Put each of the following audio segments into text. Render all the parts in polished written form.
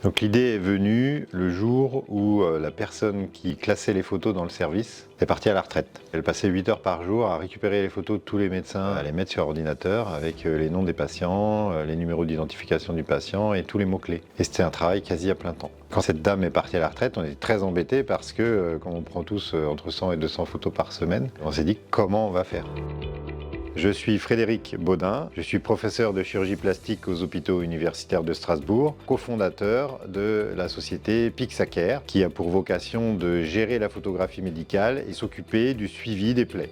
Donc l'idée est venue le jour où la personne qui classait les photos dans le service est partie à la retraite. Elle passait 8 heures par jour à récupérer les photos de tous les médecins, à les mettre sur ordinateur avec les noms des patients, les numéros d'identification du patient et tous les mots-clés. Et c'était un travail quasi à plein temps. Quand cette dame est partie à la retraite, on était très embêtés parce que quand on prend tous entre 100 et 200 photos par semaine, on s'est dit comment on va faire. Je suis Frédéric Baudin, je suis professeur de chirurgie plastique aux hôpitaux universitaires de Strasbourg, cofondateur de la société Pixacare, qui a pour vocation de gérer la photographie médicale et s'occuper du suivi des plaies.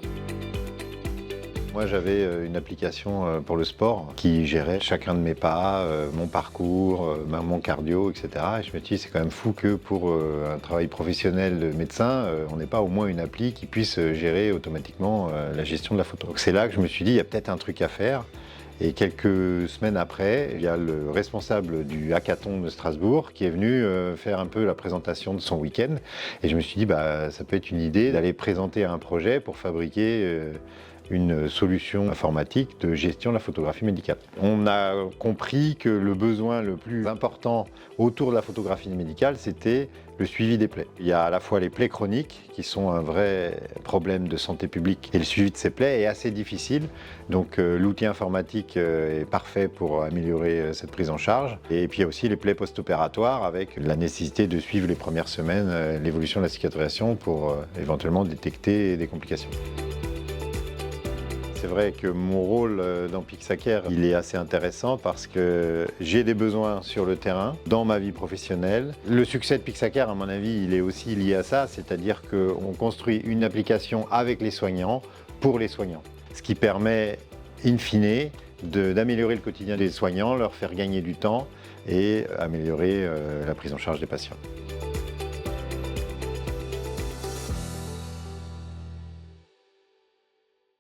Moi, j'avais une application pour le sport qui gérait chacun de mes pas, mon parcours, mon cardio, etc. Et je me suis dit, c'est quand même fou que pour un travail professionnel de médecin, on n'ait pas au moins une appli qui puisse gérer automatiquement la gestion de la photo. Donc c'est là que je me suis dit, il y a peut-être un truc à faire. Et quelques semaines après, il y a le responsable du hackathon de Strasbourg qui est venu faire un peu la présentation de son week-end. Et je me suis dit, ça peut être une idée d'aller présenter un projet pour fabriquer une solution informatique de gestion de la photographie médicale. On a compris que le besoin le plus important autour de la photographie médicale, c'était le suivi des plaies. Il y a à la fois les plaies chroniques, qui sont un vrai problème de santé publique, et le suivi de ces plaies est assez difficile. Donc l'outil informatique est parfait pour améliorer cette prise en charge. Et puis il y a aussi les plaies post-opératoires, avec la nécessité de suivre les premières semaines l'évolution de la cicatrisation pour éventuellement détecter des complications. C'est vrai que mon rôle dans Pixacare, il est assez intéressant parce que j'ai des besoins sur le terrain, dans ma vie professionnelle. Le succès de Pixacare, à mon avis, il est aussi lié à ça, c'est-à-dire qu'on construit une application avec les soignants, pour les soignants. Ce qui permet, in fine, d'améliorer le quotidien des soignants, leur faire gagner du temps et améliorer la prise en charge des patients.